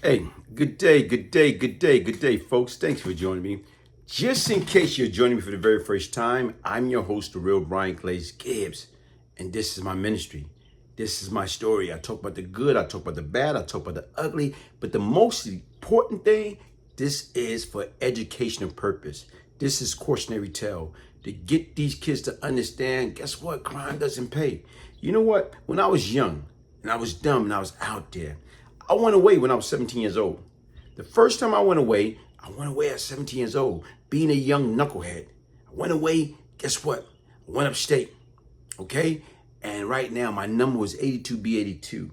Hey, good day, good day, good day, good day, folks. Thanks for joining me. Just in case you're joining me for the very first time, I'm your host, the real Bryant Glaze Gibbs, and this is my ministry. This is my story. I talk about the good, I talk about the bad, I talk about the ugly, but the most important thing, this is for educational purpose. This is cautionary tale to get these kids to understand, guess what? Crime doesn't pay. You know what? When I was young and I was dumb and I was out there, I went away when I was 17 years old. The first time I went away at 17 years old, being a young knucklehead. I went away, guess what? I went upstate, okay? And right now, my number was 82B82.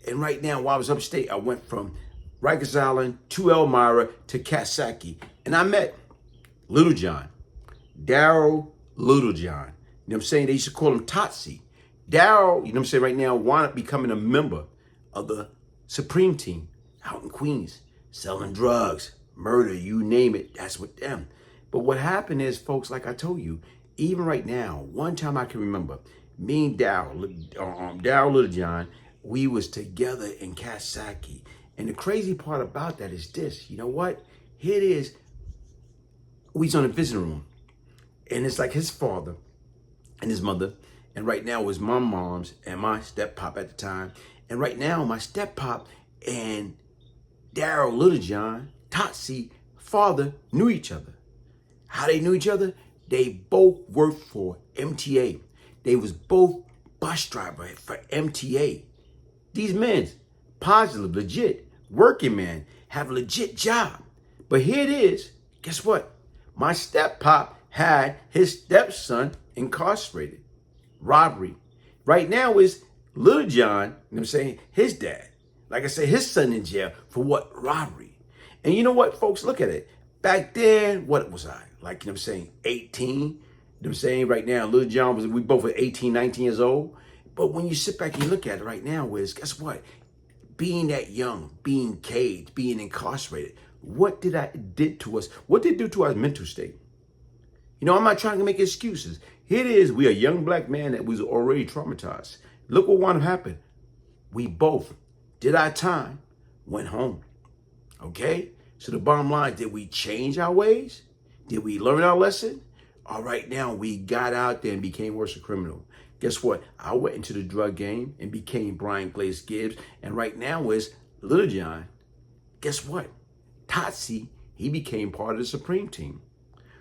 And right now, while I was upstate, I went from Rikers Island to Elmira to Coxsackie. And I met Littlejohn, Darryl Littlejohn. You know what I'm saying? They used to call him Tatsi. Darryl, you know what I'm saying, right now, wound up becoming a member of the Supreme Team out in Queens, selling drugs, murder, you name it, that's with them. But what happened is, folks, like I told you, even right now, one time I can remember, me and Darryl Littlejohn, we was together in Coxsackie. And the crazy part about that is this, you know what? Here it is, we was on a visiting room, and it's like his father and his mother, and right now it was my mom's and my step-pop at the time. And right now, my step-pop and Darryl Littlejohn, Tatsi, father, knew each other. How they knew each other? They both worked for MTA. They was both bus driver for MTA. These men, positive, legit, working man, have a legit job. But here it is, guess what? My step-pop had his stepson incarcerated. Robbery. Right now is Little John, you know what I'm saying, his dad. Like I said, his son in jail for what? Robbery. And you know what, folks? Look at it. Back then, what was I? Like, you know what I'm saying, 18. You know what I'm saying? Right now, Little John we both were 18, 19 years old. But when you sit back and you look at it right now, is guess what? Being that young, being caged, being incarcerated, what did to us? What did it do to our mental state? You know, I'm not trying to make excuses. Here it is. We a young black man that was already traumatized. Look what wound up happened. We both did our time, went home. Okay? So the bottom line, did we change our ways? Did we learn our lesson? All right, now we got out there and became worse a criminal. Guess what? I went into the drug game and became Bryant Glaze Gibbs. And right now is Little John. Guess what? Tatsi, he became part of the Supreme Team.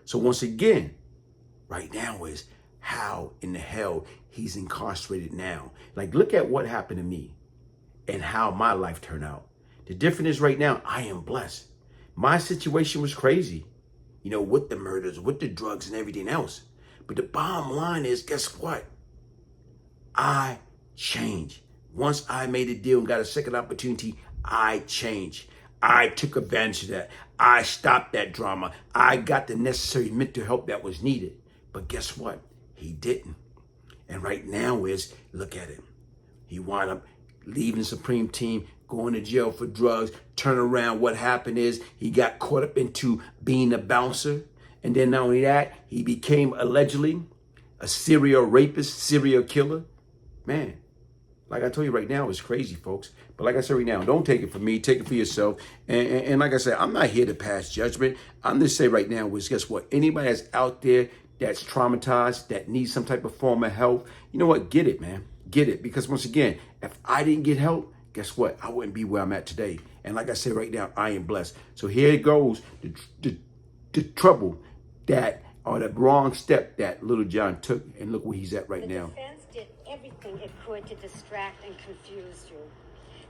So once again, right now is how in the hell he's incarcerated now. Like, look at what happened to me and how my life turned out. The difference is right now, I am blessed. My situation was crazy, you know, with the murders, with the drugs and everything else. But the bottom line is, guess what? I changed. Once I made a deal and got a second opportunity, I changed. I took advantage of that. I stopped that drama. I got the necessary mental help that was needed. But guess what? He didn't. And right now is, look at him. He wound up leaving the Supreme Team, going to jail for drugs, turn around. What happened is he got caught up into being a bouncer. And then not only that, he became allegedly a serial rapist, serial killer. Man, like I told you right now, it's crazy, folks. But like I said right now, don't take it from me. Take it for yourself. And like I said, I'm not here to pass judgment. I'm just saying right now is, guess what? Anybody that's out there that's traumatized, that needs some type of form of help, you know what? Get it, man. Get it. Because once again, if I didn't get help, guess what? I wouldn't be where I'm at today. And like I said right now, I am blessed. So here it goes, the trouble that, or the wrong step that Little John took, and look where he's at right now. The defense did everything it could to distract and confuse you.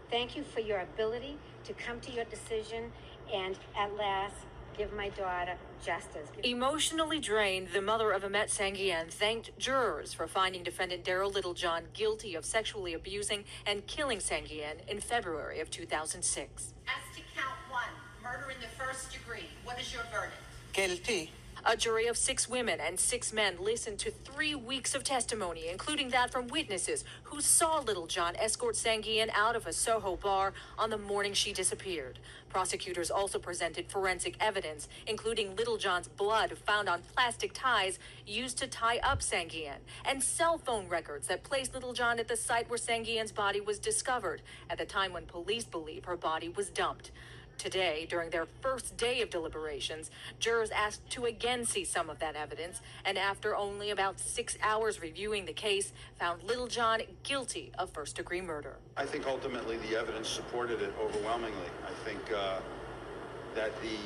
Thank you for your ability to come to your decision and at last give my daughter justice. Emotionally drained, the mother of Ahmet Sangian thanked jurors for finding defendant Darryl Littlejohn guilty of sexually abusing and killing Sangian in February of 2006. As to count one, murder in the first degree, what is your verdict? Guilty. A jury of 6 women and 6 men listened to 3 weeks of testimony, including that from witnesses who saw Littlejohn escort Sanguian out of a Soho bar on the morning she disappeared. Prosecutors also presented forensic evidence, including Littlejohn's blood found on plastic ties used to tie up Sanguian, and cell phone records that placed Littlejohn at the site where Sanguian's body was discovered, at the time when police believe her body was dumped. Today, during their first day of deliberations, jurors asked to again see some of that evidence, and after only about 6 hours reviewing the case, found Littlejohn guilty of first-degree murder. I think ultimately the evidence supported it overwhelmingly. I think that the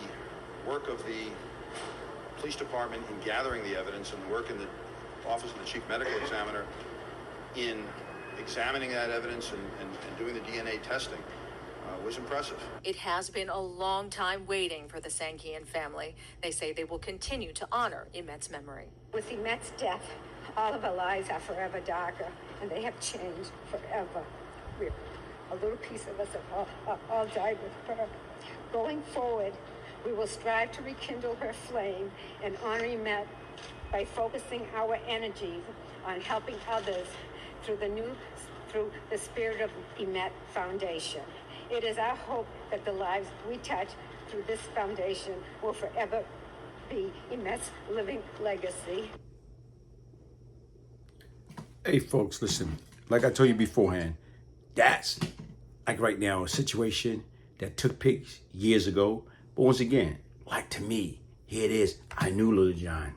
work of the police department in gathering the evidence and the work in the office of the chief medical examiner in examining that evidence and doing the DNA testing was impressive. It has been a long time waiting for the Sanguian family. They say they will continue to honor Emette's memory. With Emette's death, all of our lives are forever darker, and they have changed forever. A little piece of us have all died with her. Going forward, we will strive to rekindle her flame and honor Emette by focusing our energies on helping others through the Spirit of Emette Foundation. It is our hope that the lives we touch through this foundation will forever be Emette's living legacy. Hey, folks, listen. Like I told you beforehand, that's like right now a situation that took place years ago. But once again, like to me, here it is. I knew Littlejohn.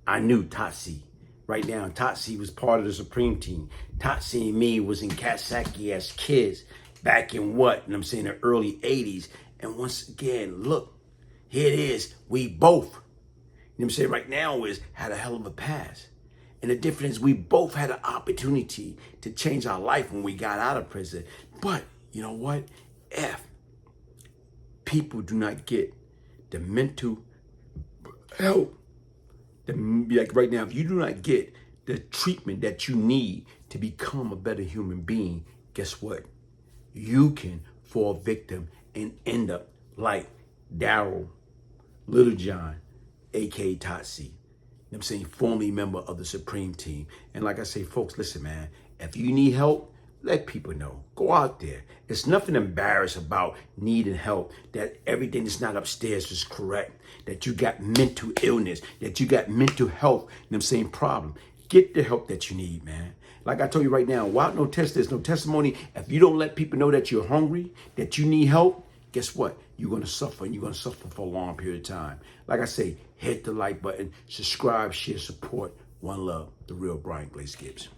I knew Tatsi. Right now, Tatsi was part of the Supreme Team. Tatsi and me was in Coxsackie as kids. Back in the early 80s. And once again, look, here it is. We both, right now had a hell of a past. And the difference is we both had an opportunity to change our life when we got out of prison. But you know what? If people do not get the mental help, like right now, if you do not get the treatment that you need to become a better human being, guess what? You can fall victim and end up like Darryl Littlejohn, a.k.a. Tatsi. Formerly member of the Supreme Team. And like I say, folks, listen, man, if you need help, let people know. Go out there. There's nothing embarrassed about needing help, that everything that's not upstairs is correct, that you got mental illness, that you got mental health, problem. Get the help that you need, man. Like I told you right now, without no test, there's no testimony. If you don't let people know that you're hungry, that you need help, guess what? You're going to suffer, and you're going to suffer for a long period of time. Like I say, hit the like button, subscribe, share, support. One love, the real Bryant Glaze Gibbs.